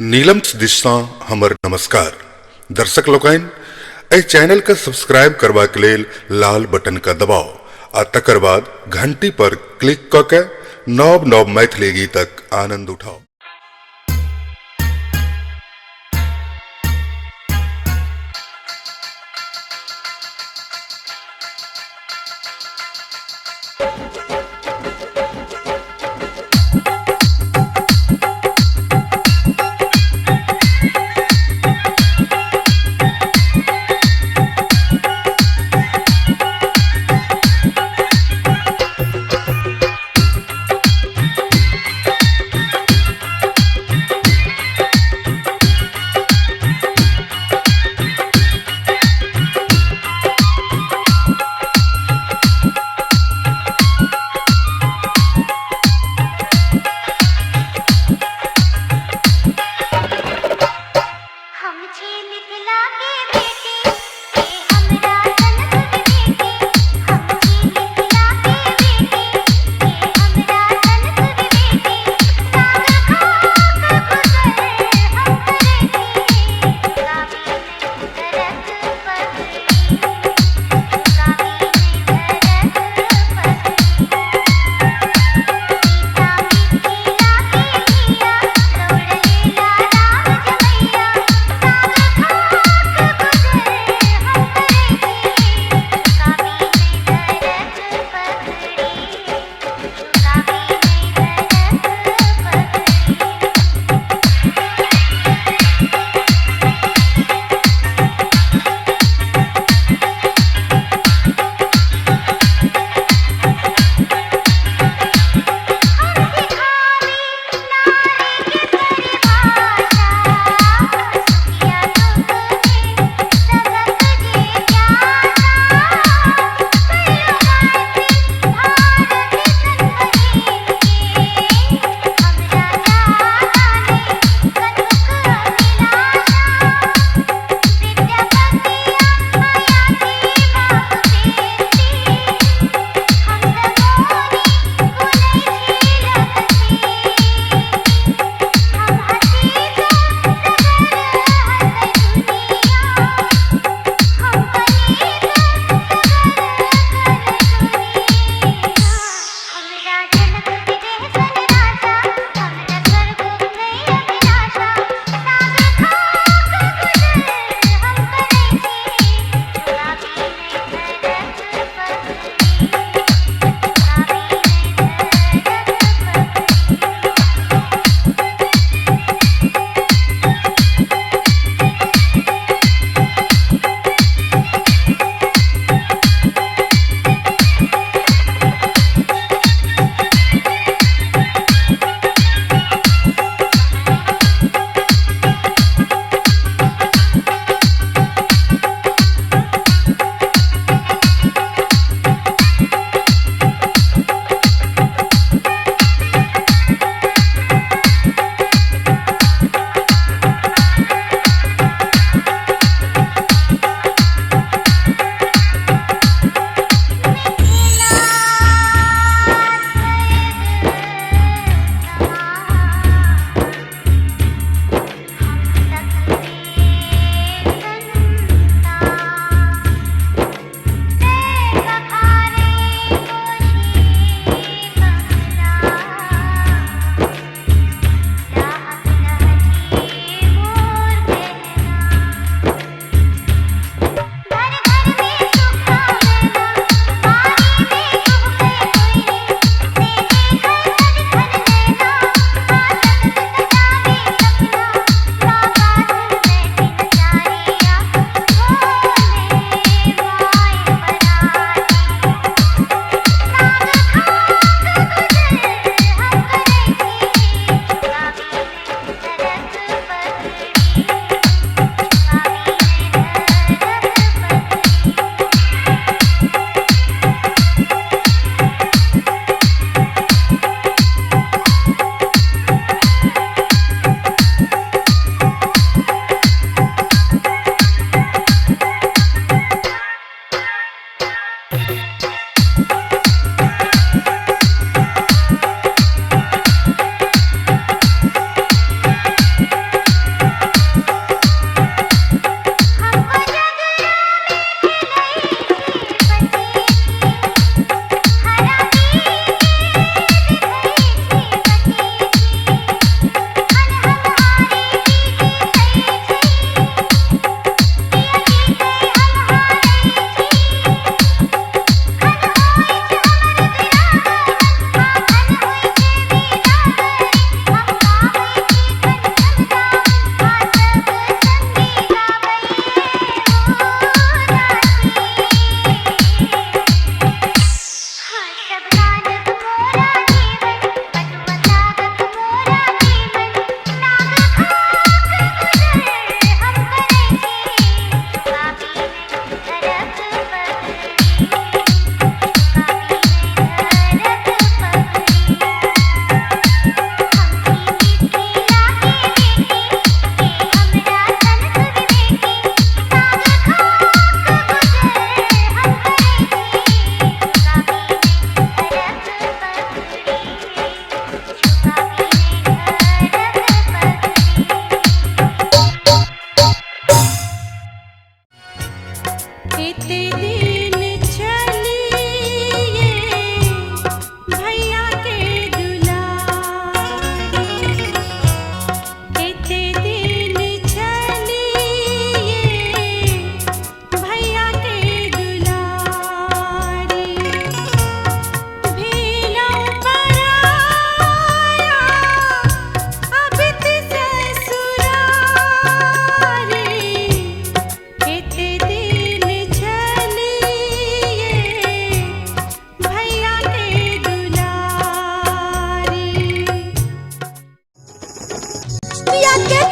नीलम दिशा हमर नमस्कार दर्शक लोकनि एहि चैनल के सब्सक्राइब करबा के लेल लाल बटन का दबाव आ तकर बाद घंटी पर क्लिक क के नव नव मैथिली गीतक आनंद उठाओ।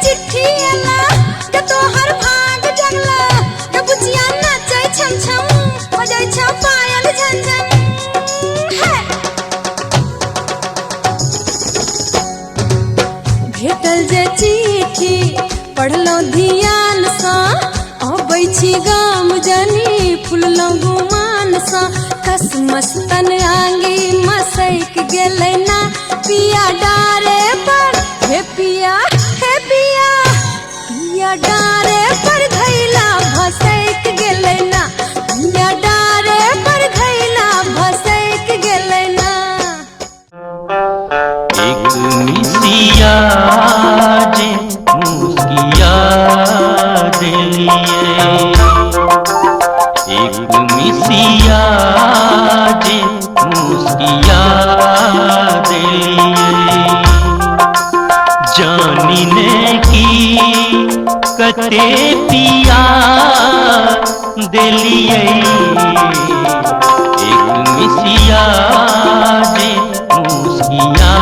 चिट्ठी आला के तोहर भाग जगला के बुचिया नाचे छम छम बजै छ पायल झनझन भेटल जे चिट्ठी पढ़लो ध्यान सा अबै छी गाम जनी फुललो गुमान सा कस मस्तन आंगी मसैक गेलै ना पिया डारे पर हे पिया पिया डारे पर घैला भसैक गेलै ना पिया डारे पर घैला भसैक गेलै ना एक मिसिया जे मुस्किया दिलिए एक मिसिया जे मुस्किया दिलिए जानिने की कते पिया दिलिए एक मिसिया जे मुस्किया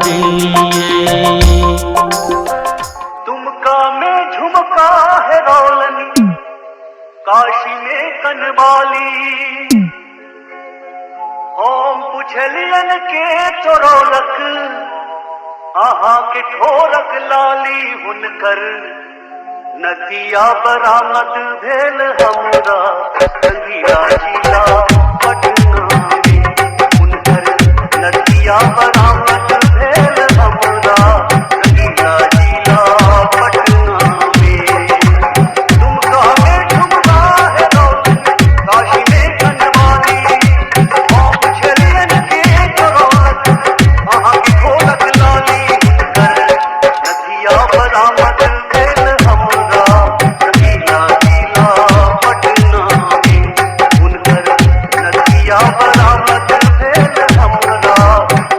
दिलिए तुमका में झुमका है रौलनी काशी में कनवाली होम पुछलियन के तो रौलक आहा के ठोरक लाली हुनकर नदिया बरामद भेल हमरा संगीला जिला पटना में हुनकर नदिया बरामद भेल हमरा संगीला जिला पटना में तुमका में झुमका है रौलनी काशी में कनवाली होम पुछलियन के तो रौलक आहा के ठोरक लाली हुनकर नदिया बरामद भेल हमरा संगीला जिला पटना में हुनकर नदिया बरामद भेल हमरा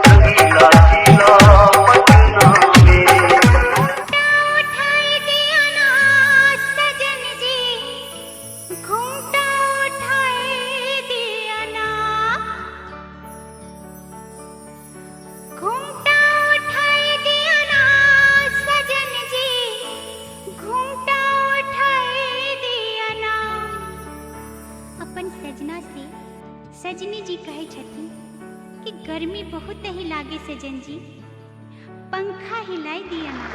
संगीला जिला पटना में उठाई दिया ना सजन जी घूमता उठाई दिया ना घूमता उठाई दिया ना सजन जी घूमता उठाई दिया ना अपन सजना से सजनी जी कहे छथिन कि गर्मी बहुत ही लागे सजन जी पंखा हिलाई दिया ना